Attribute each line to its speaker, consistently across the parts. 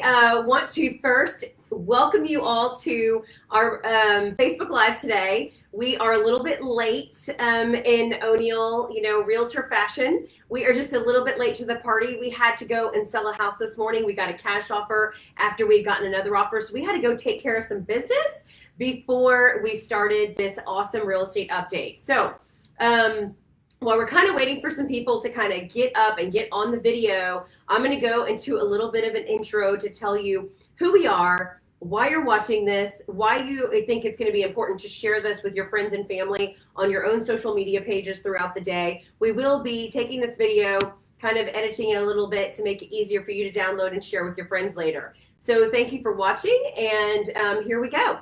Speaker 1: I want to first welcome you all to our Facebook Live today. We are a little bit late in O'Neal, realtor fashion. We are just a little bit late to the party. We had to go and sell a house this morning. We got a cash offer after we'd gotten another offer. So we had to go take care of some business before we started this awesome real estate update. So while we're kind of waiting for some people to kind of get up and get on the video, I'm going to go into a little bit of an intro to tell you who we are, why you're watching this, why you think it's going to be important to share this with your friends and family on your own social media pages throughout the day. We will be taking this video, kind of editing it a little bit to make it easier for you to download and share with your friends later. So thank you for watching, and here we go.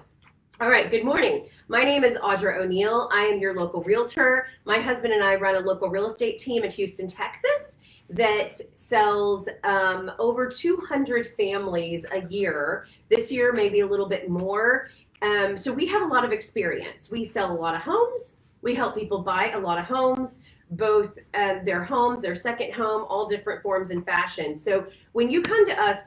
Speaker 1: All right, good morning. My name is Audra O'Neal. I am your local realtor. My husband and I run a local real estate team in Houston, Texas that sells over 200 families a year. This year, maybe a little bit more. So we have a lot of experience. We sell a lot of homes. We help people buy a lot of homes, both their homes, their second home, all different forms and fashions. So when you come to us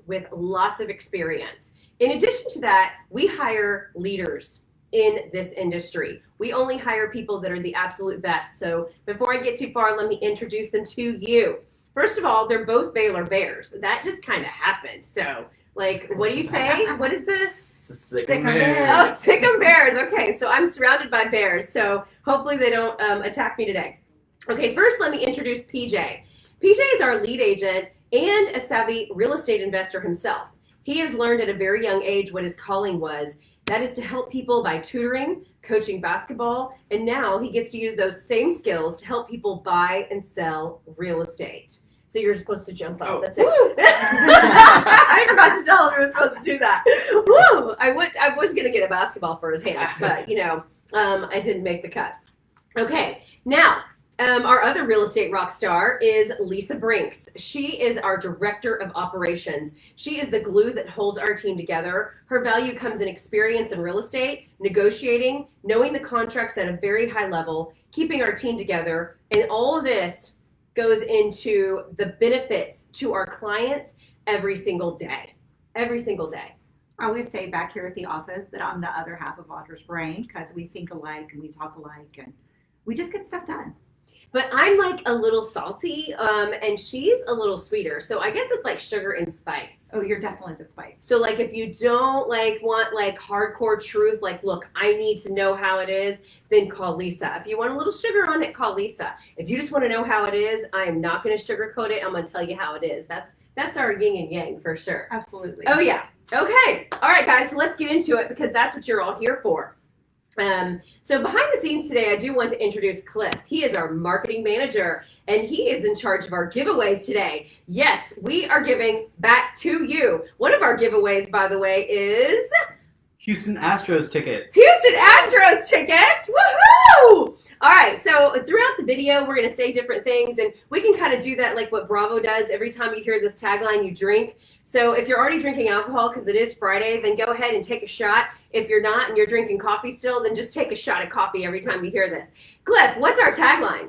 Speaker 1: with lots of experience. In addition to that, we hire leaders in this industry. We only hire people that are the absolute best. So before I get too far, let me introduce them to you. First of all, they're both Baylor Bears. That just kind of happened. So, what do you say? What is this?
Speaker 2: Sick 'em Bears.
Speaker 1: Oh, sick 'em Bears. Okay, so I'm surrounded by bears. So hopefully they don't attack me today. Okay, first let me introduce PJ. PJ is our lead agent and a savvy real estate investor himself. He has learned at a very young age what his calling was. That is to help people by tutoring, coaching basketball, and now he gets to use those same skills to help people buy and sell real estate. So you're supposed to jump up.
Speaker 2: Oh.
Speaker 1: That's it. I forgot to tell him he was supposed to do that. Woo! I was going to get a basketball for his hands, but I didn't make the cut. Okay, now. Our other real estate rock star is Lisa Brinks. She is our director of operations. She is the glue that holds our team together. Her value comes in experience in real estate, negotiating, knowing the contracts at a very high level, keeping our team together, and all of this goes into the benefits to our clients every single day. Every single day.
Speaker 3: I always say back here at the office that I'm the other half of Audra's brain because we think alike and we talk alike and we just get stuff done.
Speaker 1: But I'm like a little salty, and she's a little sweeter. So I guess it's like sugar and spice.
Speaker 3: Oh, you're definitely the spice.
Speaker 1: So if you don't want hardcore truth, look, I need to know how it is, then call Lisa. If you want a little sugar on it, call Lisa. If you just want to know how it is, I am not going to sugarcoat it. I'm going to tell you how it is. That's our yin and yang for sure.
Speaker 3: Absolutely.
Speaker 1: Oh yeah. Okay. All right, guys. So let's get into it because that's what you're all here for. So behind the scenes today, I do want to introduce Cliff. He is our marketing manager, and he is in charge of our giveaways today. Yes, we are giving back to you. One of our giveaways, by the way, is
Speaker 2: Houston Astros tickets.
Speaker 1: Houston Astros tickets. Woohoo! All right, so throughout the video, we're going to say different things, and we can kind of do that like what Bravo does. Every time you hear this tagline, you drink. So if you're already drinking alcohol because it is Friday, then go ahead and take a shot. If you're not and you're drinking coffee still, then just take a shot of coffee every time you hear this. Cliff, what's our tagline?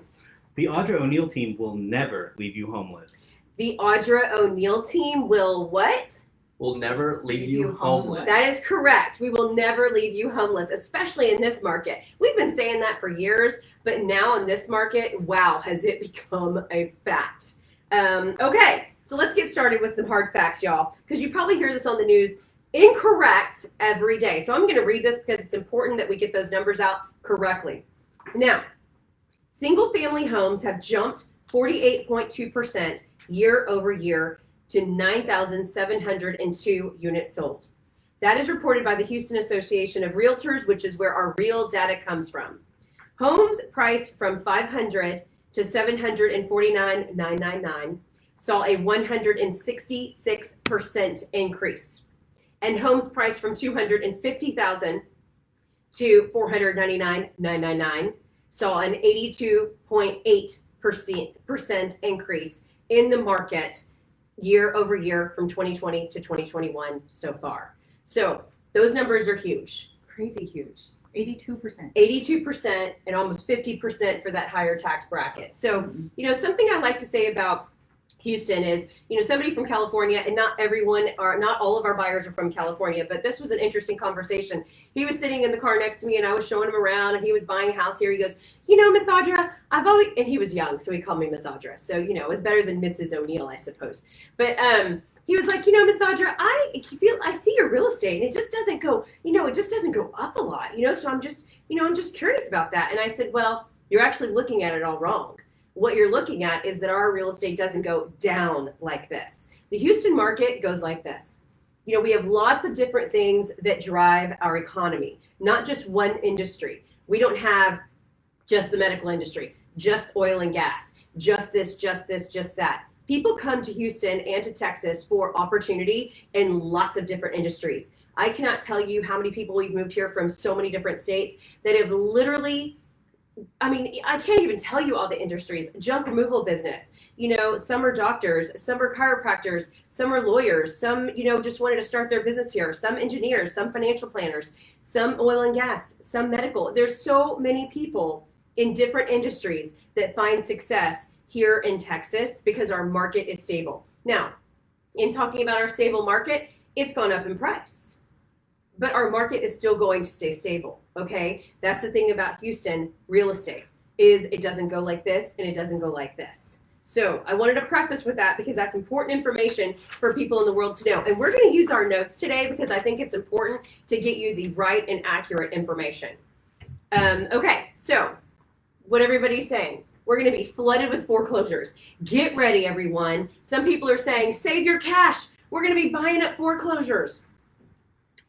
Speaker 2: The Audra O'Neal Team will never leave you homeless.
Speaker 1: The Audra O'Neal Team will what?
Speaker 4: Will never leave you homeless.
Speaker 1: That is correct. We will never leave you homeless, especially in this market. We've been saying that for years, but now in this market, wow, has it become a fact. Okay, so let's get started with some hard facts, y'all, because you probably hear this on the news incorrect every day. So I'm going to read this because it's important that we get those numbers out correctly. Now, single-family homes have jumped 48.2% year over year to 9,702 units sold. That is reported by the Houston Association of Realtors, which is where our real data comes from. Homes priced from $500 to $749,999 saw a 166% increase. And homes priced from $250,000 to $499,999 saw an 82.8% increase in the market year over year from 2020 to 2021 so far. So those numbers are huge.
Speaker 3: Crazy huge. 82%.
Speaker 1: 82% and almost 50% for that higher tax bracket. So, something I like to say about Houston is, somebody from California, and not all of our buyers are from California, but this was an interesting conversation. He was sitting in the car next to me and I was showing him around and he was buying a house here. He goes, Miss Audra, and he was young, so he called me Miss Audra. So, it was better than Mrs. O'Neal, I suppose. But he was like, Miss Audra, I see your real estate and it just doesn't go, it just doesn't go up a lot, so I'm just curious about that. And I said, well, you're actually looking at it all wrong. What you're looking at is that our real estate doesn't go down like this. The Houston market goes like this. We have lots of different things that drive our economy, not just one industry. We don't have just the medical industry, just oil and gas, just this, just that. People come to Houston and to Texas for opportunity in lots of different industries. I cannot tell you how many people we've moved here from so many different states that have literally, I can't even tell you all the industries. Junk removal business. Some are doctors, some are chiropractors, some are lawyers, some, just wanted to start their business here, some engineers, some financial planners, some oil and gas, some medical. There's so many people in different industries that find success here in Texas because our market is stable. Now, in talking about our stable market, it's gone up in price. But our market is still going to stay stable, okay? That's the thing about Houston real estate, is it doesn't go like this and it doesn't go like this. So I wanted to preface with that because that's important information for people in the world to know. And we're going to use our notes today because I think it's important to get you the right and accurate information. Okay, so what everybody's saying, we're going to be flooded with foreclosures. Get ready, everyone. Some people are saying, save your cash. We're going to be buying up foreclosures.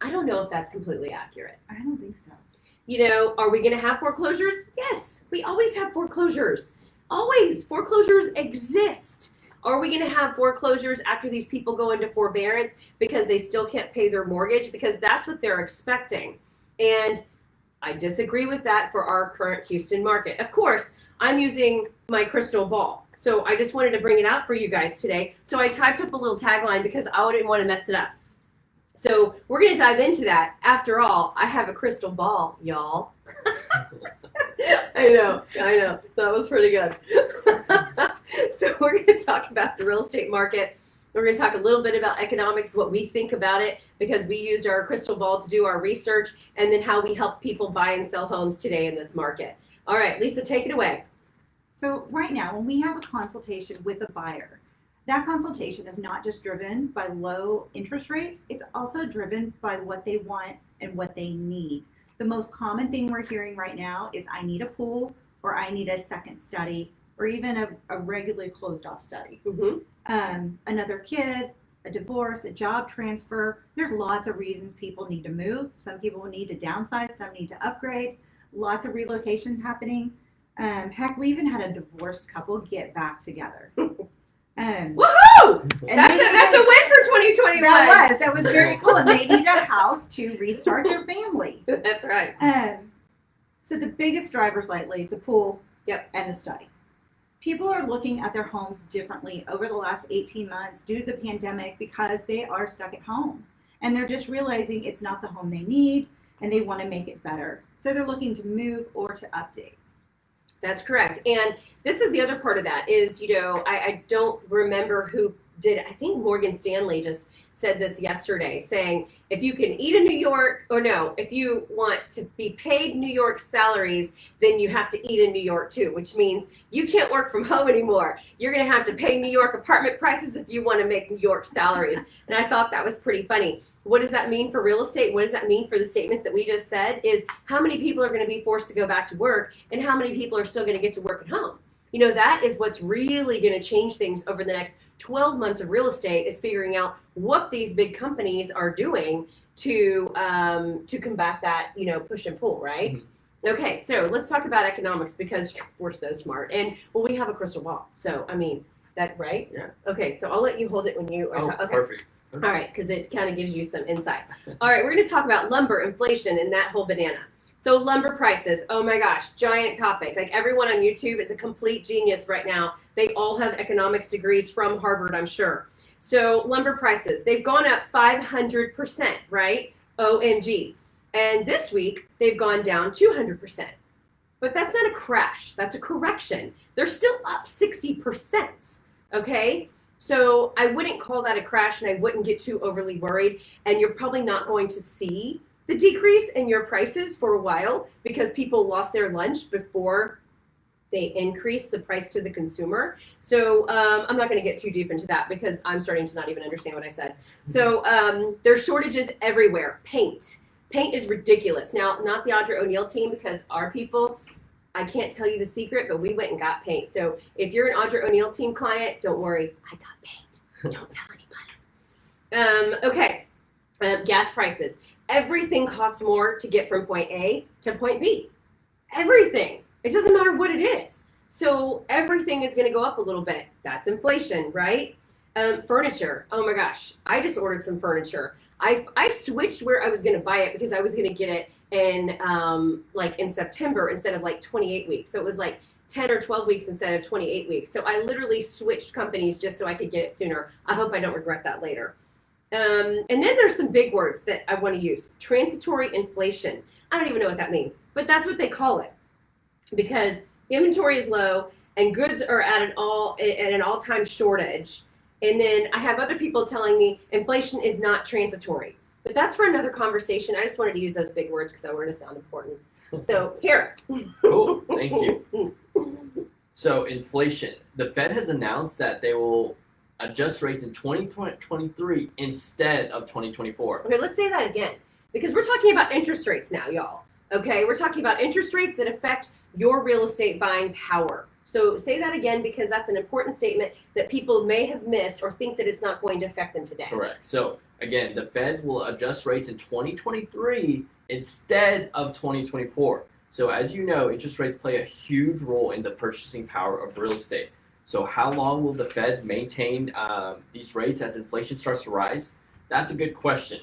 Speaker 1: I don't know if that's completely accurate.
Speaker 3: I don't think so.
Speaker 1: Are we going to have foreclosures? Yes, we always have foreclosures. Always. Foreclosures exist. Are we going to have foreclosures after these people go into forbearance because they still can't pay their mortgage? Because that's what they're expecting. And I disagree with that for our current Houston market. Of course, I'm using my crystal ball. So I just wanted to bring it out for you guys today. So I typed up a little tagline because I didn't want to mess it up. So we're going to dive into that. After all, I have a crystal ball, y'all. I know. That was pretty good. So we're going to talk about the real estate market. We're going to talk a little bit about economics, what we think about it, because we used our crystal ball to do our research, and then how we help people buy and sell homes today in this market. All right, Lisa, take it away.
Speaker 3: So right now, when we have a consultation with a buyer, that consultation is not just driven by low interest rates, it's also driven by what they want and what they need. The most common thing we're hearing right now is I need a pool, or I need a second study, or even a regularly closed off study. Mm-hmm. Another kid, a divorce, a job transfer. There's lots of reasons people need to move. Some people need to downsize, some need to upgrade. Lots of relocations happening. Heck, we even had a divorced couple get back together.
Speaker 1: Woohoo! That's a win for 2021.
Speaker 3: That was very cool. And they need a house to restart their family.
Speaker 1: That's right.
Speaker 3: So the biggest drivers lately, the pool,
Speaker 1: yep,
Speaker 3: and the study. People are looking at their homes differently over the last 18 months due to the pandemic because they are stuck at home. And they're just realizing it's not the home they need and they want to make it better. So they're looking to move or to update.
Speaker 1: That's correct. And this is the other part of that is, I don't remember who did it. I think Morgan Stanley just said this yesterday, saying if you can eat in New York, if you want to be paid New York salaries, then you have to eat in New York too, which means you can't work from home anymore. You're going to have to pay New York apartment prices if you want to make New York salaries. And I thought that was pretty funny. What does that mean for real estate? What does that mean for the statements that we just said? Is how many people are going to be forced to go back to work and how many people are still going to get to work at home? That is what's really going to change things over the next 12 months of real estate, is figuring out what these big companies are doing to combat that, push and pull, right? Mm-hmm. Okay, so let's talk about economics because we're so smart. And, we have a crystal ball. So, that, right?
Speaker 2: Yeah.
Speaker 1: Okay, so I'll let you hold it when you are
Speaker 2: okay. Perfect.
Speaker 1: All right, because it kind of gives you some insight. All right, we're going to talk about lumber, inflation, and that whole banana. So lumber prices, oh my gosh, giant topic. Like everyone on YouTube is a complete genius right now. They all have economics degrees from Harvard, I'm sure. So lumber prices, they've gone up 500%, right? OMG. And this week, they've gone down 200%. But that's not a crash, that's a correction. They're still up 60%, okay? So I wouldn't call that a crash, and I wouldn't get too overly worried. And you're probably not going to see the decrease in your prices for a while because people lost their lunch before they increased the price to the consumer. So I'm not going to get too deep into that because I'm starting to not even understand what I said. So there's shortages everywhere. Paint is ridiculous. Now, not the Audra O'Neal team, because our people, I can't tell you the secret, but we went and got paint. So if you're an Audra O'Neal team client, don't worry, I got paint. Don't tell anybody. Okay, gas prices. Everything costs more to get from point A to point B. Everything. It doesn't matter what it is. So everything is going to go up a little bit. That's inflation, right? Furniture. Oh my gosh. I just ordered some furniture. I switched where I was going to buy it because I was going to get it in in September instead of like 28 weeks. So it was like 10 or 12 weeks instead of 28 weeks. So I literally switched companies just so I could get it sooner. I hope I don't regret that later. And then there's some big words that I want to use. Transitory inflation. I don't even know what that means, but that's what they call it because inventory is low and goods are at an all-time shortage. And then I have other people telling me inflation is not transitory. But that's for another conversation. I just wanted to use those big words because I wanted to sound important. So here.
Speaker 4: Cool. Thank you. So inflation. The Fed has announced that they will adjust rates in 2023 instead of 2024.
Speaker 1: Okay, let's say that again. Because we're talking about interest rates now, y'all. Okay, we're talking about interest rates that affect your real estate buying power. So say that again because that's an important statement that people may have missed or think that it's not going to affect them today.
Speaker 4: Correct. So again, the Feds will adjust rates in 2023 instead of 2024. So as you know, interest rates play a huge role in the purchasing power of real estate. So how long will the Feds maintain these rates as inflation starts to rise? That's a good question.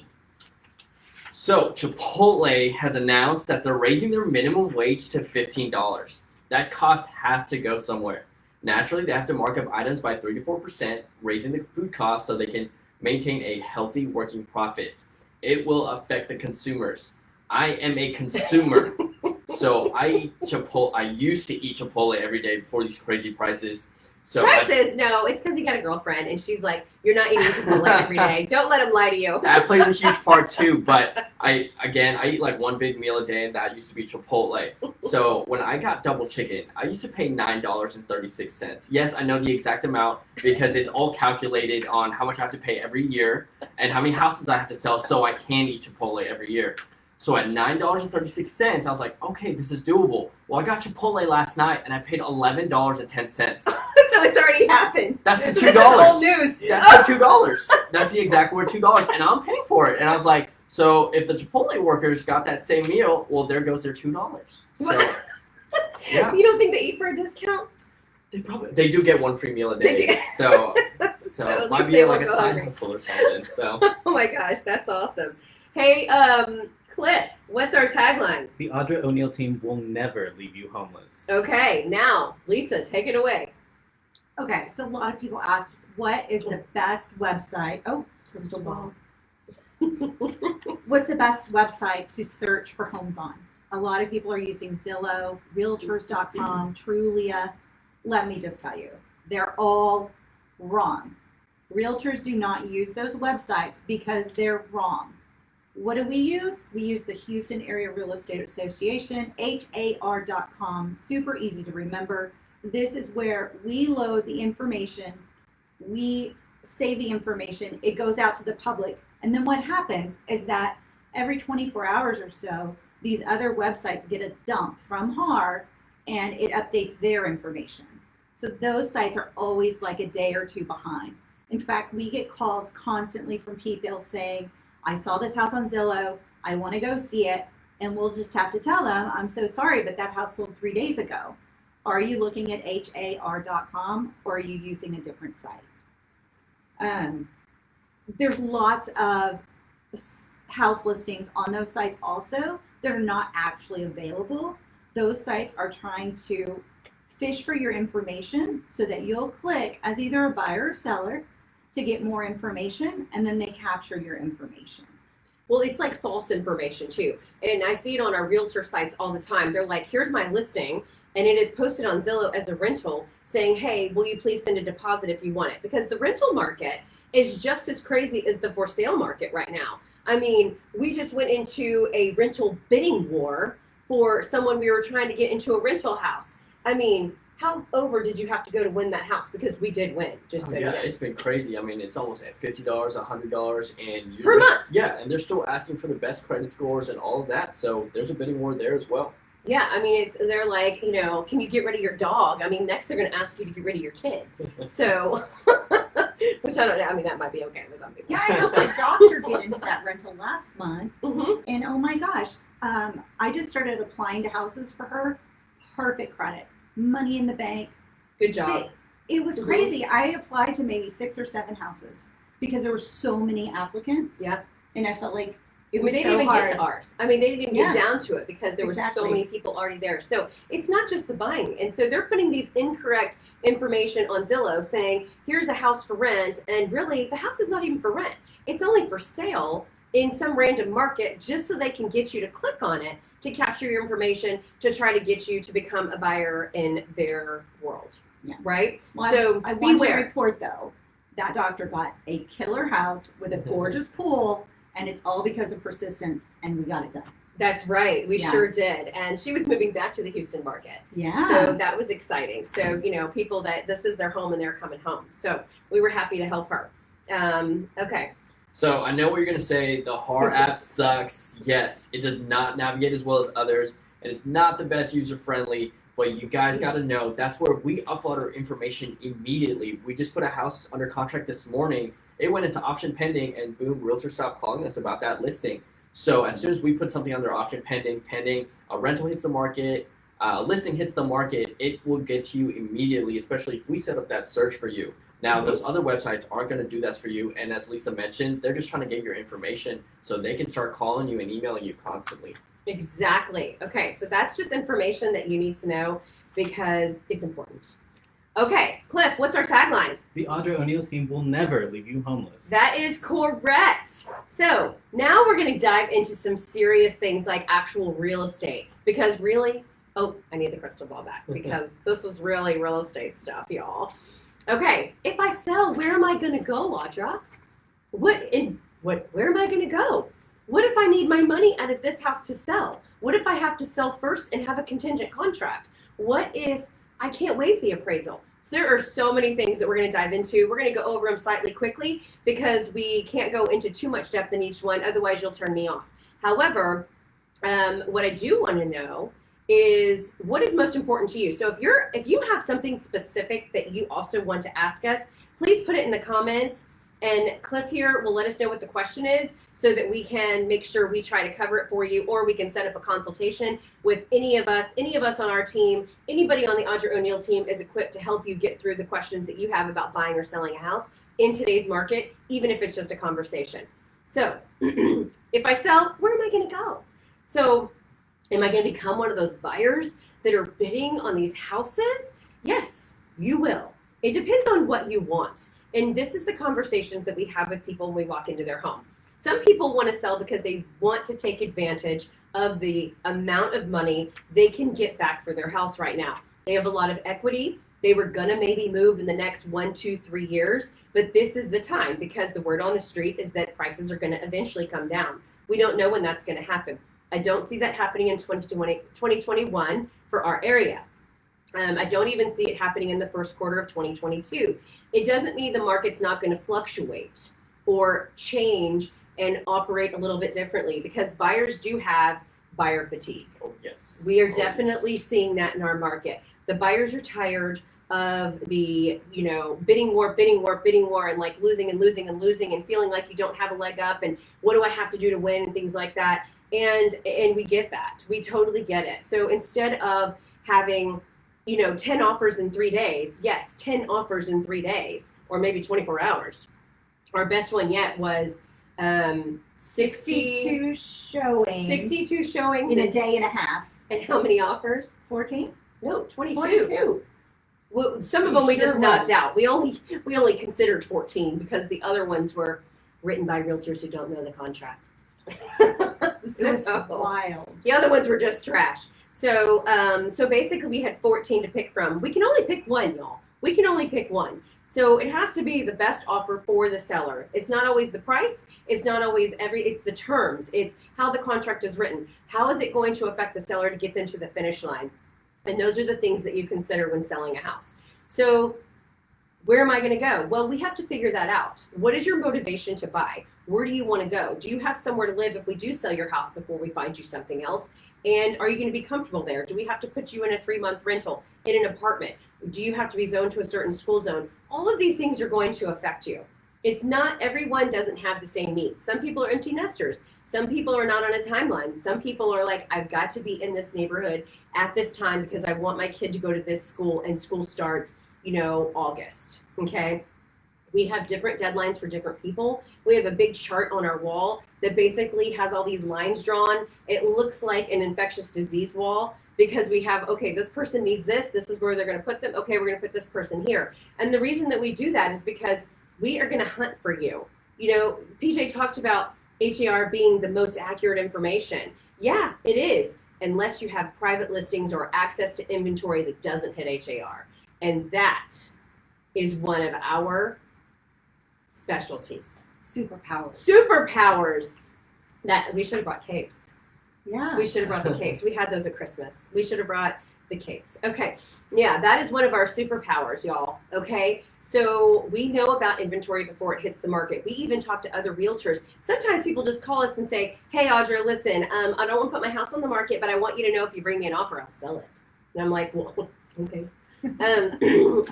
Speaker 4: So Chipotle has announced that they're raising their minimum wage to $15. That cost has to go somewhere. Naturally, they have to mark up items by 3 to 4%, raising the food cost so they can maintain a healthy working profit. It will affect the consumers. I am a consumer, so I eat Chipotle. I used to eat Chipotle every day before these crazy prices. So
Speaker 1: No, it's because you got a girlfriend and she's like, you're not eating Chipotle every day. Don't let him lie to you.
Speaker 4: That plays a huge part too, but I eat like one big meal a day and that used to be Chipotle. So when I got double chicken, I used to pay $9.36. Yes, I know the exact amount because it's all calculated on how much I have to pay every year and how many houses I have to sell so I can eat Chipotle every year. So at $9.36, I was like, okay, this is doable. Well, I got Chipotle last night and I paid $11.10.
Speaker 1: So it's already happened.
Speaker 4: That's the $2.
Speaker 1: This is old news.
Speaker 4: That's the $2. That's the exact word, $2, and I'm paying for it. And I was like, so if the Chipotle workers got that same meal, well, there goes their $2. So, yeah.
Speaker 1: You don't think they eat for a discount?
Speaker 4: They do get one free meal a day.
Speaker 1: They do.
Speaker 4: So
Speaker 1: So
Speaker 4: might be like a side hustle or something. So.
Speaker 1: Oh my gosh, that's awesome. Hey, Cliff, what's our tagline?
Speaker 2: The Audra O'Neal team will never leave you homeless.
Speaker 1: Okay, now, Lisa, take it away.
Speaker 3: Okay, so a lot of people ask, what is the best website? Oh, crystal ball. What's the best website to search for homes on? A lot of people are using Zillow, Realtors.com, Trulia. Let me just tell you, they're all wrong. Realtors do not use those websites because they're wrong. What do we use? We use the Houston Area Real Estate Association, HAR.com, super easy to remember. This is where we load the information, we save the information, it goes out to the public. And then what happens is that every 24 hours or so, these other websites get a dump from HAR and it updates their information. So those sites are always like a day or two behind. In fact, we get calls constantly from people saying, I saw this house on Zillow, I want to go see it, and we'll just have to tell them, I'm so sorry, but that house sold 3 days ago. Are you looking at HAR.com or are you using a different site? There's lots of house listings on those sites also that are not actually available. Those sites are trying to fish for your information so that you'll click as either a buyer or seller to get more information, and then they capture your information.
Speaker 1: Well, it's like false information too. And I see it on our realtor sites all the time. They're like, here's my listing. and it is posted on Zillow as a rental saying, hey, will you please send a deposit if you want it? Because the rental market is just as crazy as the for sale market right now. I mean, we just went into a rental bidding war for someone we were trying to get into a rental house. I mean, how over did you have to go to win that house? Because we did win, just so you know.
Speaker 4: It's been crazy. I mean, it's almost at $50, $100, and
Speaker 1: per month.
Speaker 4: Yeah, and they're still asking for the best credit scores and all of that. So there's a bidding war there as well.
Speaker 1: Yeah, I mean, they're like, you know, can you get rid of your dog? I mean, next they're going to ask you to get rid of your kid. So, which I don't know. I mean, that might be okay with some people.
Speaker 3: Yeah, I helped my doctor get into that rental last month, and oh my gosh, I just started applying to houses for her. Perfect credit, money in the bank.
Speaker 1: Good job.
Speaker 3: It was crazy. I applied to maybe 6 or 7 houses because there were so many applicants.
Speaker 1: Yeah,
Speaker 3: and I felt like
Speaker 1: they didn't even get to ours. I mean, they didn't even get down to it because there were so many people already there. So it's not just the buying. And so they're putting these incorrect information on Zillow saying, here's a house for rent. And really, the house is not even for rent. It's only for sale in some random market just so they can get you to click on it to capture your information to try to get you to become a buyer in their world.
Speaker 3: Yeah.
Speaker 1: Right?
Speaker 3: Well,
Speaker 1: so
Speaker 3: I want
Speaker 1: beware.
Speaker 3: to report, though, that doctor got a killer house with a gorgeous pool. And it's all because of persistence, and we got it done.
Speaker 1: That's right. We sure did. And she was moving back to the Houston market.
Speaker 3: Yeah.
Speaker 1: So that was exciting. So, you know, people that this is their home and they're coming home. So we were happy to help her. Okay.
Speaker 4: So I know what you're going to say. The HAR app sucks. Yes, it does not navigate as well as others, and it's not the best user-friendly. But you guys got to know that's where we upload our information immediately. We just put a house under contract this morning. It went into option pending, and boom, realtor stopped calling us about that listing. So as soon as we put something under option pending, a rental hits the market, a listing hits the market, it will get to you immediately, especially if we set up that search for you. Now, those other websites aren't going to do that for you, and as Lisa mentioned, they're just trying to get your information so they can start calling you and emailing you constantly.
Speaker 1: Exactly. Okay, so that's just information that you need to know because it's important. Okay, Cliff, what's our tagline?
Speaker 2: The Audra O'Neal Team will never leave you homeless.
Speaker 1: That is correct. So now we're going to dive into some serious things like actual real estate. Because really, I need the crystal ball back because this is really real estate stuff, y'all. Okay, if I sell, where am I going to go, Audra? Where am I going to go? What if I need my money out of this house to sell? What if I have to sell first and have a contingent contract? What if I can't waive the appraisal? So there are so many things that we're going to dive into. We're going to go over them slightly quickly because we can't go into too much depth in each one. Otherwise, you'll turn me off. However, what I do want to know is what is most important to you. So if you have something specific that you also want to ask us, please put it in the comments. And Cliff here will let us know what the question is so that we can make sure we try to cover it for you, or we can set up a consultation with any of us on our team. Anybody on the Audra O'Neal team is equipped to help you get through the questions that you have about buying or selling a house in today's market, even if it's just a conversation. So if I sell, where am I going to go? So am I going to become one of those buyers that are bidding on these houses? Yes, you will. It depends on what you want. And this is the conversations that we have with people when we walk into their home. Some people want to sell because they want to take advantage of the amount of money they can get back for their house right now. They have a lot of equity. They were going to maybe move in the next 1, 2, 3 years, but this is the time because the word on the street is that prices are going to eventually come down. We don't know when that's going to happen. I don't see that happening in 2021 for our area. I don't even see it happening in the first quarter of 2022. It doesn't mean the market's not going to fluctuate or change and operate a little bit differently because buyers do have buyer fatigue.
Speaker 4: Oh, yes.
Speaker 1: We are definitely seeing that in our market. The buyers are tired of the, bidding war and like losing and feeling like you don't have a leg up and what do I have to do to win and things like that. And we get that. We totally get it. So instead of having 10 offers in 3 days. Yes, 10 offers in 3 days, or maybe 24 hours. Our best one yet was
Speaker 3: 62 showings.
Speaker 1: 62 showings
Speaker 3: in a day and a half.
Speaker 1: And how many offers?
Speaker 3: 14?
Speaker 1: No, 22.
Speaker 3: 22.
Speaker 1: Well, some of them we just knocked out. We only considered 14 because the other ones were written by realtors who don't know the contract.
Speaker 3: It was wild.
Speaker 1: The other ones were just trash. So basically we had 14 to pick from. We can only pick one, y'all. We can only pick one. So it has to be the best offer for the seller. It's not always the price. It's not always it's the terms. It's how the contract is written. How is it going to affect the seller to get them to the finish line? And those are the things that you consider when selling a house. So where am I going to go? Well, we have to figure that out. What is your motivation to buy? Where do you want to go? Do you have somewhere to live if we do sell your house before we find you something else? And are you going to be comfortable there? Do we have to put you in a 3-month rental in an apartment? Do you have to be zoned to a certain school zone? All of these things are going to affect you. It's not, everyone doesn't have the same needs. Some people are empty nesters. Some people are not on a timeline. Some people are like, I've got to be in this neighborhood at this time because I want my kid to go to this school, and school starts, August, okay? We have different deadlines for different people. We have a big chart on our wall that basically has all these lines drawn. It looks like an infectious disease wall because we have, okay, this person needs this. This is where they're going to put them. Okay, we're going to put this person here. And the reason that we do that is because we are going to hunt for you. PJ talked about HAR being the most accurate information. Yeah, it is, unless you have private listings or access to inventory that doesn't hit HAR. And that is one of our specialties. Superpowers. That we should have brought capes.
Speaker 3: Yeah.
Speaker 1: We should have brought the capes. We had those at Christmas. We should have brought the capes. Okay. Yeah, that is one of our superpowers, y'all. Okay. So we know about inventory before it hits the market. We even talk to other realtors. Sometimes people just call us and say, hey, Audra, listen, I don't want to put my house on the market, but I want you to know if you bring me an offer, I'll sell it. And I'm like, well, okay.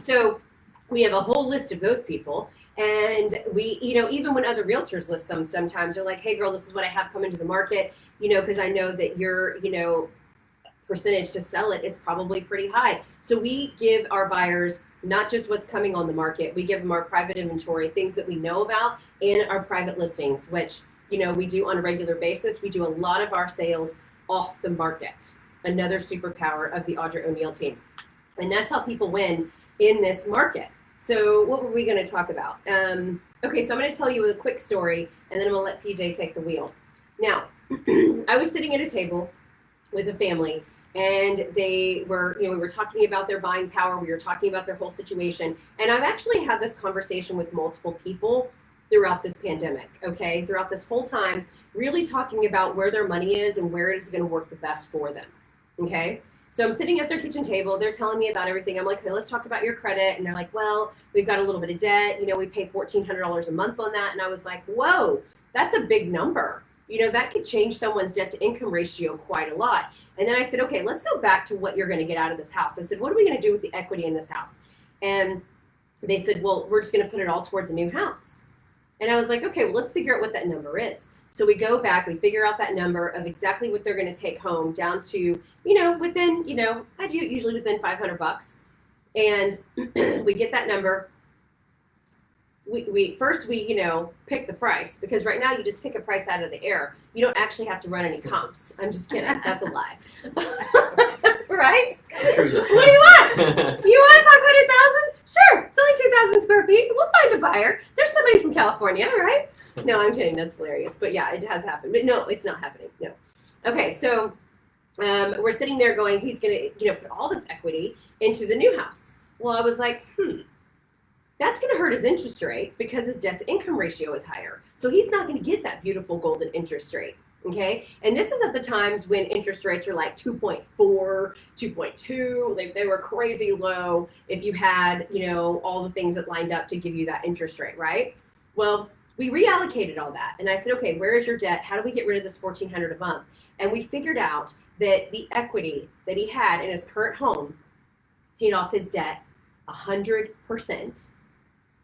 Speaker 1: So we have a whole list of those people. And we, even when other realtors list them, sometimes they're like, hey girl, this is what I have coming to the market, because I know that your, percentage to sell it is probably pretty high. So we give our buyers not just what's coming on the market, we give them our private inventory, things that we know about, and our private listings, which, we do on a regular basis. We do a lot of our sales off the market. Another superpower of the Audra O'Neal team. And that's how people win in this market. So what were we going to talk about? Okay, so I'm going to tell you a quick story, and then I'm going to let PJ take the wheel. Now, I was sitting at a table with a family, and they were, we were talking about their buying power. We were talking about their whole situation. And I've actually had this conversation with multiple people throughout this pandemic, okay? Throughout this whole time, really talking about where their money is and where it is going to work the best for them, okay? So I'm sitting at their kitchen table. They're telling me about everything. I'm like, okay, let's talk about your credit. And they're like, well, we've got a little bit of debt. We pay $1,400 a month on that. And I was like, whoa, that's a big number. That could change someone's debt to income ratio quite a lot. And then I said, okay, let's go back to what you're going to get out of this house. I said, what are we going to do with the equity in this house? And they said, well, we're just going to put it all toward the new house. And I was like, okay, well, let's figure out what that number is. So we go back, we figure out that number of exactly what they're going to take home down to, within, I do usually within $500. And we get that number. We first pick the price, because right now you just pick a price out of the air. You don't actually have to run any comps. I'm just kidding. That's a lie. Right?
Speaker 4: True.
Speaker 1: What do you want? You want 500,000? Sure. It's only 2,000 square feet. We'll find a buyer. There's somebody from California, right? No, I'm kidding. That's hilarious. But yeah, it has happened. But no, it's not happening. No. Okay, so we're sitting there going, he's going to, put all this equity into the new house. Well, I was like, that's going to hurt his interest rate because his debt to income ratio is higher. So he's not going to get that beautiful golden interest rate. Okay. And this is at the times when interest rates are like 2.4, 2.2. They were crazy low if you had, all the things that lined up to give you that interest rate, right? Well, we reallocated all that. And I said, okay, where is your debt? How do we get rid of this $1,400 a month? And we figured out that the equity that he had in his current home paid off his debt 100%.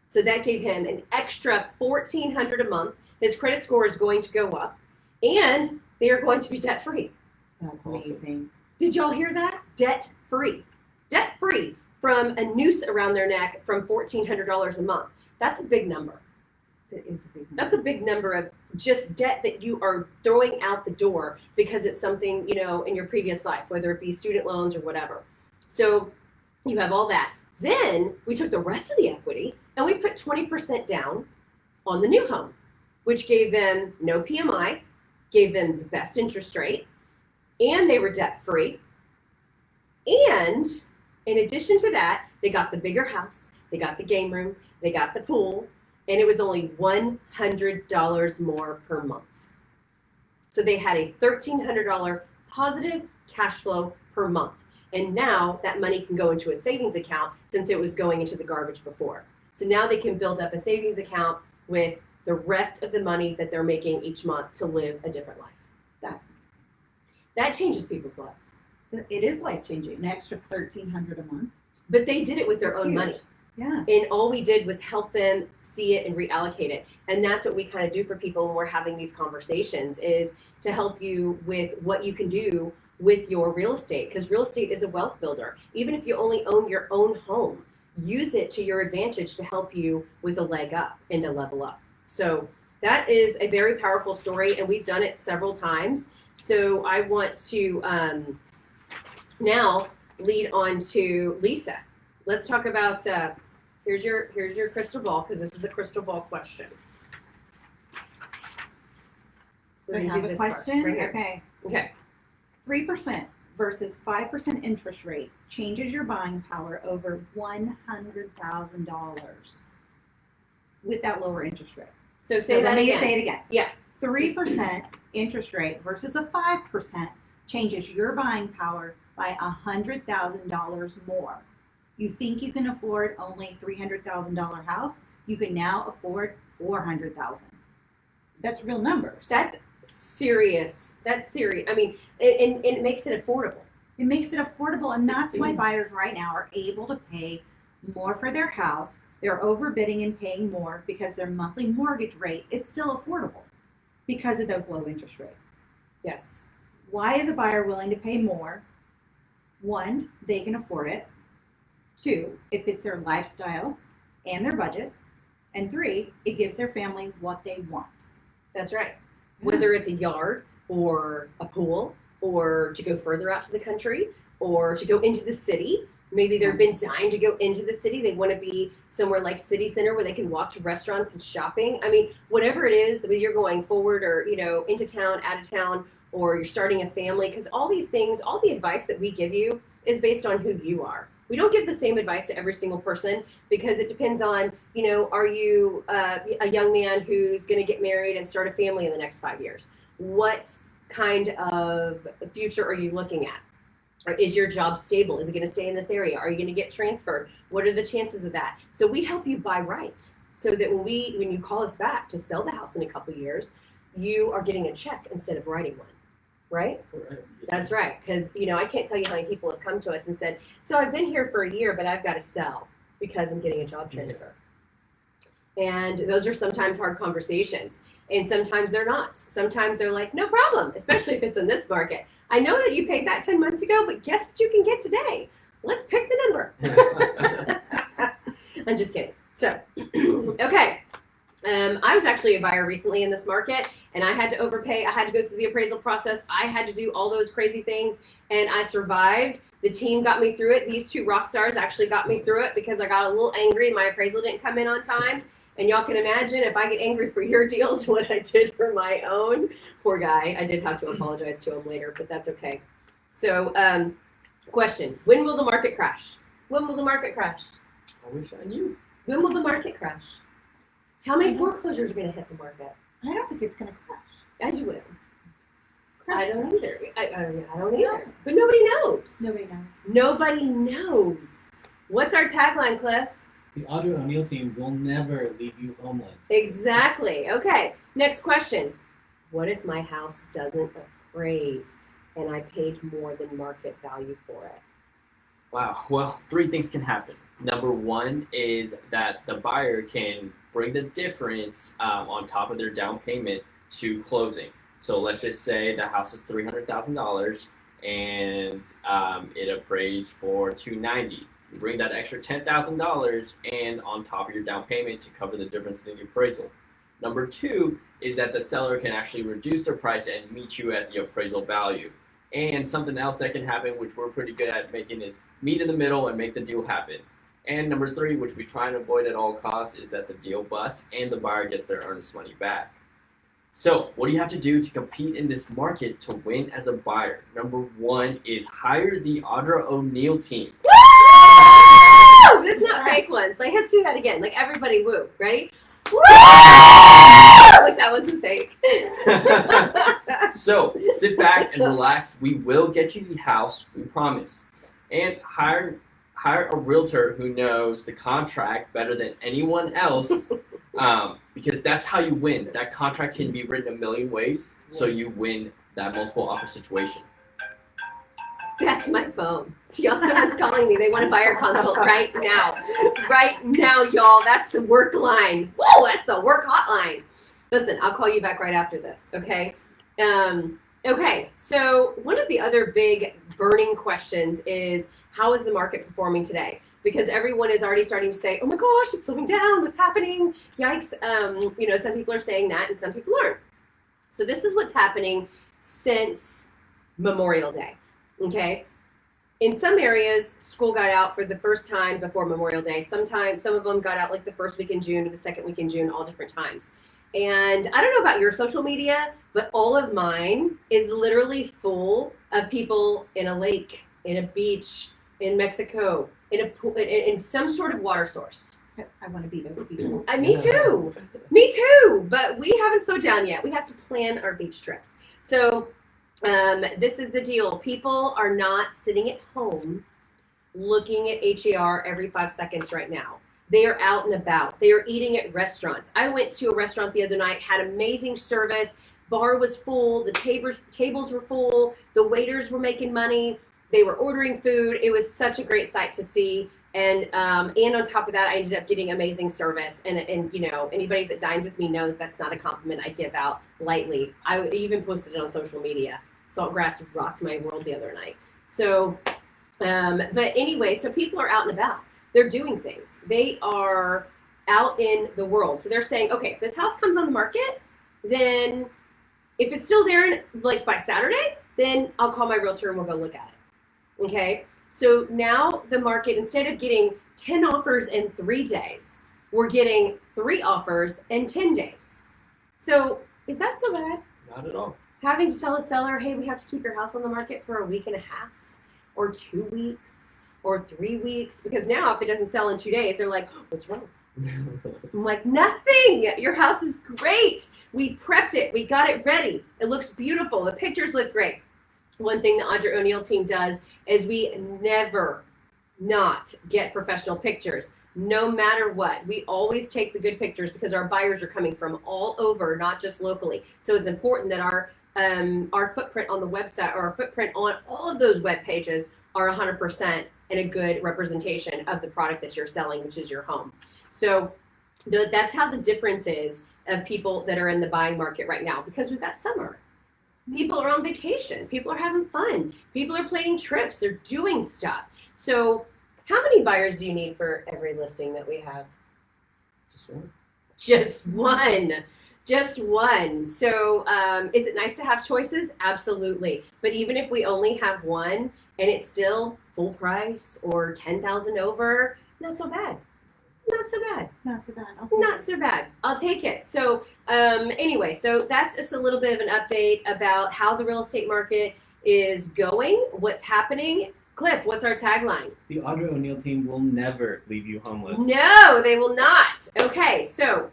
Speaker 1: So that gave him an extra $1,400 a month. His credit score is going to go up, and they are going to be debt free.
Speaker 3: That's amazing.
Speaker 1: Did y'all hear that? Debt free. Debt free from a noose around their neck from $1,400 a month. That's a big number.
Speaker 3: That is a big number.
Speaker 1: That's a big number of just debt that you are throwing out the door because it's something, in your previous life, whether it be student loans or whatever. So you have all that. Then we took the rest of the equity and we put 20% down on the new home, which gave them no PMI, gave them the best interest rate, and they were debt free. And in addition to that, they got the bigger house, they got the game room, they got the pool, and it was only $100 more per month. So they had a $1,300 positive cash flow per month. And now that money can go into a savings account since it was going into the garbage before. So now they can build up a savings account with the rest of the money that they're making each month to live a different life. That changes people's lives.
Speaker 3: It is life changing. An extra $1,300 a month.
Speaker 1: But they did it with their
Speaker 3: That's
Speaker 1: own
Speaker 3: huge.
Speaker 1: money.
Speaker 3: Yeah.
Speaker 1: And all we did was help them see it and reallocate it. And that's what we kind of do for people when we're having these conversations, is to help you with what you can do with your real estate, because real estate is a wealth builder. Even if you only own your own home, use it to your advantage to help you with a leg up and a level up. So that is a very powerful story, and we've done it several times. So I want to now lead on to Lisa. Let's talk about here's your crystal ball, because this is a crystal ball question. We're
Speaker 3: Do you
Speaker 1: gonna
Speaker 3: have
Speaker 1: do
Speaker 3: a
Speaker 1: this part
Speaker 3: question?
Speaker 1: right here.
Speaker 3: Okay.
Speaker 1: Okay.
Speaker 3: 3% versus 5% interest rate changes your buying power over $100,000 with that lower interest rate.
Speaker 1: So say that
Speaker 3: let me
Speaker 1: again.
Speaker 3: say it again.
Speaker 1: Yeah.
Speaker 3: 3% interest rate versus a 5% changes your buying power by $100,000 more. You think you can afford only $300,000 house? You can now afford $400,000. That's real numbers.
Speaker 1: That's serious. That's serious. I mean, and it makes it affordable.
Speaker 3: It makes it affordable, and that's why buyers right now are able to pay more for their house. They're overbidding and paying more because their monthly mortgage rate is still affordable because of those low interest rates.
Speaker 1: Yes.
Speaker 3: Why is a buyer willing to pay more? One, they can afford it. Two, it fits their lifestyle and their budget. And three, it gives their family what they want.
Speaker 1: That's right. Whether it's a yard or a pool, or to go further out to the country, or to go into the city. Maybe they've been dying to go into the city. They want to be somewhere like City Center where they can walk to restaurants and shopping. I mean, whatever it is, whether you're going forward or, into town, out of town, or you're starting a family, because all these things, all the advice that we give you is based on who you are. We don't give the same advice to every single person, because it depends on, are you a young man who's going to get married and start a family in the next 5 years? What kind of future are you looking at? Or is your job stable? Is it going to stay in this area? Are you going to get transferred? What are the chances of that? So we help you buy right, so that when you call us back to sell the house in a couple of years, you are getting a check instead of writing one. Right?
Speaker 4: Correct.
Speaker 1: That's right. Because, I can't tell you how many people have come to us and said, so I've been here for a year, but I've got to sell because I'm getting a job transfer. Yeah. And those are sometimes hard conversations. And sometimes they're not. Sometimes they're like, no problem, especially if it's in this market. I know that you paid that 10 months ago, but guess what you can get today? Let's pick the number. I'm just kidding. So, okay. I was actually a buyer recently in this market, and I had to overpay. I had to go through the appraisal process. I had to do all those crazy things, and I survived. The team got me through it. These two rock stars actually got me through it because I got a little angry. My appraisal didn't come in on time. And y'all can imagine, if I get angry for your deals, what I did for my own. Poor guy. I did have to apologize to him later, but that's okay. So, question. When will the market crash? When will the market crash?
Speaker 4: I wish I knew.
Speaker 1: When will the market crash? How many foreclosures are going to hit the market?
Speaker 3: I don't think it's going to crash.
Speaker 1: I do.
Speaker 3: Crash.
Speaker 1: I don't either. I don't either. But nobody knows.
Speaker 3: Nobody knows.
Speaker 1: Nobody knows. What's our tagline, Cliff?
Speaker 2: The Audra O'Neal Team will never leave you homeless.
Speaker 1: Exactly. Okay. Next question. What if my house doesn't appraise and I paid more than market value for it?
Speaker 4: Wow. Well, three things can happen. Number one is that the buyer can bring the difference on top of their down payment to closing. So let's just say the house is $300,000 and it appraised for $290,000. You bring that extra $10,000 and on top of your down payment to cover the difference in the appraisal. Number two is that the seller can actually reduce their price and meet you at the appraisal value. And something else that can happen, which we're pretty good at making, is meet in the middle and make the deal happen. And number three, which we try and avoid at all costs, is that the deal busts and the buyer gets their earnest money back. So, what do you have to do to compete in this market to win as a buyer? Number 1 is hire the Audra O'Neal Team.
Speaker 1: Woo! That's not fake ones. Like, let's do that again. Like, everybody woo. Ready? Woo! Like, that wasn't fake.
Speaker 4: So, sit back and relax. We will get you the house, we promise. And hire a realtor who knows the contract better than anyone else, because that's how you win. That contract can be written a million ways, so you win that multiple offer situation.
Speaker 1: That's my phone. Y'all, someone's calling me. They want to buy our consult right now. Right now, y'all. That's the work line. Whoa, that's the work hotline. Listen, I'll call you back right after this, okay? Okay, so one of the other big burning questions is, how is the market performing today? Because everyone is already starting to say, oh my gosh, it's slowing down, what's happening? Yikes. Some people are saying that and some people aren't. So this is what's happening since Memorial Day, okay? In some areas, school got out for the first time before Memorial Day. Some of them got out like the first week in June or the second week in June, all different times. And I don't know about your social media, but all of mine is literally full of people in a lake, in a beach, in Mexico, in a pool, in some sort of water source.
Speaker 3: I want to be those people.
Speaker 1: Me too. Me too. But we haven't slowed down yet. We have to plan our beach trips. So this is the deal. People are not sitting at home looking at HER every 5 seconds right now. They are out and about. They are eating at restaurants. I went to a restaurant the other night, had amazing service. Bar was full. The tables were full. The waiters were making money. They were ordering food. It was such a great sight to see. And on top of that, I ended up getting amazing service. And anybody that dines with me knows that's not a compliment I give out lightly. I even posted it on social media. Saltgrass rocked my world the other night. So, but anyway, so people are out and about. They're doing things. They are out in the world. So they're saying, okay, if this house comes on the market, then if it's still there like by Saturday, then I'll call my realtor and we'll go look at it. Okay. So now the market, instead of getting 10 offers in 3 days, we're getting 3 offers in 10 days. So is that so bad?
Speaker 4: Not at all.
Speaker 1: Having to tell a seller, hey, we have to keep your house on the market for a week and a half or 2 weeks or 3 weeks, because now if it doesn't sell in 2 days, they're like, oh, what's wrong? I'm like, nothing. Your house is great. We prepped it. We got it ready. It looks beautiful. The pictures look great. One thing the Audra O'Neal team does is we never not get professional pictures, no matter what. We always take the good pictures because our buyers are coming from all over, not just locally. So it's important that our footprint on the website, or our footprint on all of those web pages, are 100% and a good representation of the product that you're selling, which is your home. So that's how the difference is of people that are in the buying market right now, because we've got summer. People are on vacation. People are having fun. People are planning trips. They're doing stuff. So how many buyers do you need for every listing that we have?
Speaker 4: Just one.
Speaker 1: Just one. Just one. So is it nice to have choices? Absolutely. But even if we only have one and it's still full price or 10,000 over, not so bad. Not so bad.
Speaker 3: Not so bad.
Speaker 1: Not so bad. I'll take it. So anyway, so that's just a little bit of an update about how the real estate market is going, what's happening. Cliff, what's our tagline?
Speaker 2: The Audra O'Neal team will never leave you homeless.
Speaker 1: No, they will not. Okay, so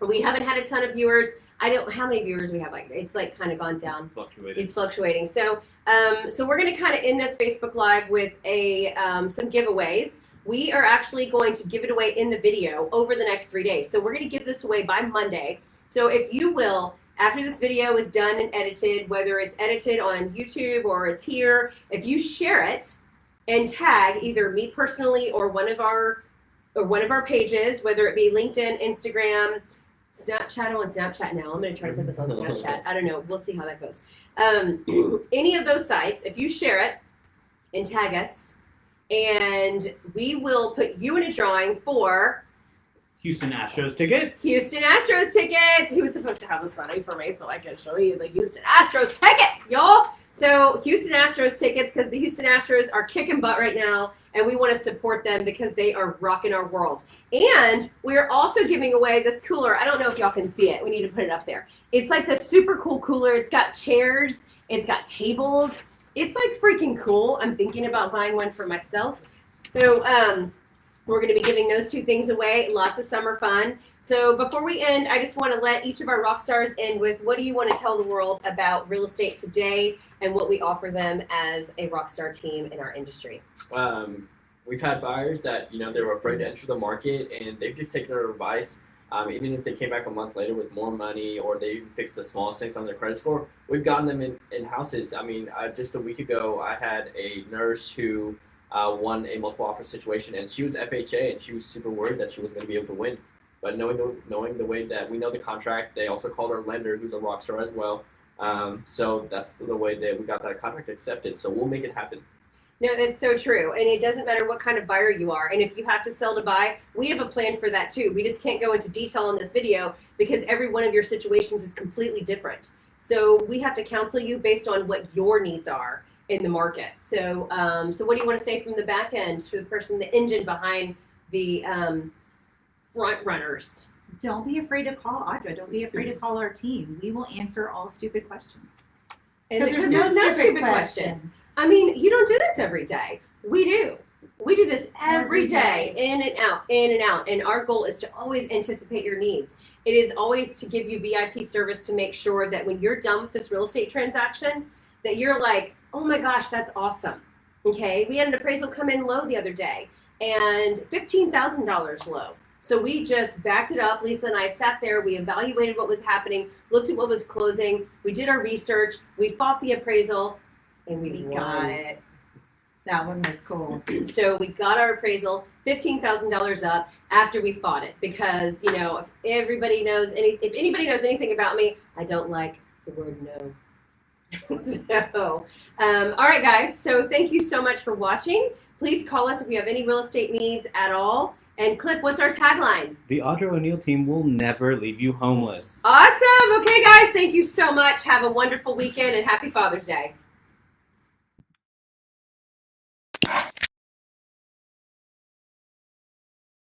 Speaker 1: we haven't had a ton of viewers. I don't, how many viewers we have? Like, it's like kind of gone down. It's fluctuating. So we're going to kind of end this Facebook Live with some giveaways. We are actually going to give it away in the video over the next 3 days. So we're going to give this away by Monday. So if you will, after this video is done and edited, whether it's edited on YouTube or it's here, if you share it and tag either me personally or one of our pages, whether it be LinkedIn, Instagram, Snapchat. I'm on Snapchat now. I'm going to try to put this on Snapchat. I don't know. We'll see how that goes. Any of those sites, if you share it and tag us, and we will put you in a drawing for
Speaker 2: Houston Astros tickets.
Speaker 1: Houston Astros tickets. He was supposed to have this funny for me so I can show you the Houston Astros tickets, y'all. So Houston Astros tickets, because the Houston Astros are kicking butt right now, and we want to support them because they are rocking our world. And we're also giving away this cooler. I don't know if y'all can see it. We need to put it up there. It's like the super cool cooler. It's got chairs. It's got tables. It's like freaking cool. I'm thinking about buying one for myself. So we're going to be giving those two things away. Lots of summer fun. So before we end, I just want to let each of our rock stars end with, what do you want to tell the world about real estate today and what we offer them as a rock star team in our industry?
Speaker 4: We've had buyers that, they were afraid to enter the market, and they've just taken our advice. Even if they came back a month later with more money, or they even fixed the smallest things on their credit score, we've gotten them in houses. I mean, just a week ago, I had a nurse who won a multiple offer situation, and she was FHA, and she was super worried that she wasn't going to be able to win. But knowing the way that we know the contract, they also called our lender, who's a rock star as well. So that's the way that we got that contract accepted. So we'll make it happen.
Speaker 1: No, that's so true. And it doesn't matter what kind of buyer you are. And if you have to sell to buy, we have a plan for that too. We just can't go into detail in this video because every one of your situations is completely different. So we have to counsel you based on what your needs are in the market. So so what do you want to say from the back end to the person, the engine behind the front runners?
Speaker 3: Don't be afraid to call Audra. Don't be afraid to call our team. We will answer all stupid questions.
Speaker 1: And
Speaker 3: Because there's no stupid questions.
Speaker 1: I mean, you don't do this every day. We do. We do this every day, in and out, in and out. And our goal is to always anticipate your needs. It is always to give you VIP service to make sure that when you're done with this real estate transaction, that you're like, oh my gosh, that's awesome. Okay, we had an appraisal come in low the other day, and $15,000 low. So we just backed it up. Lisa and I sat there. We evaluated what was happening, looked at what was closing. We did our research. We fought the appraisal, and we got it.
Speaker 3: That one was cool.
Speaker 1: So we got our appraisal, $15,000 up after we fought it, because if anybody knows anything about me, I don't like the word no. So, all right, guys. So thank you so much for watching. Please call us if you have any real estate needs at all. And Clip, what's our tagline?
Speaker 2: The Audra O'Neal Team will never leave you homeless.
Speaker 1: Awesome. Okay, guys. Thank you so much. Have a wonderful weekend and happy Father's Day.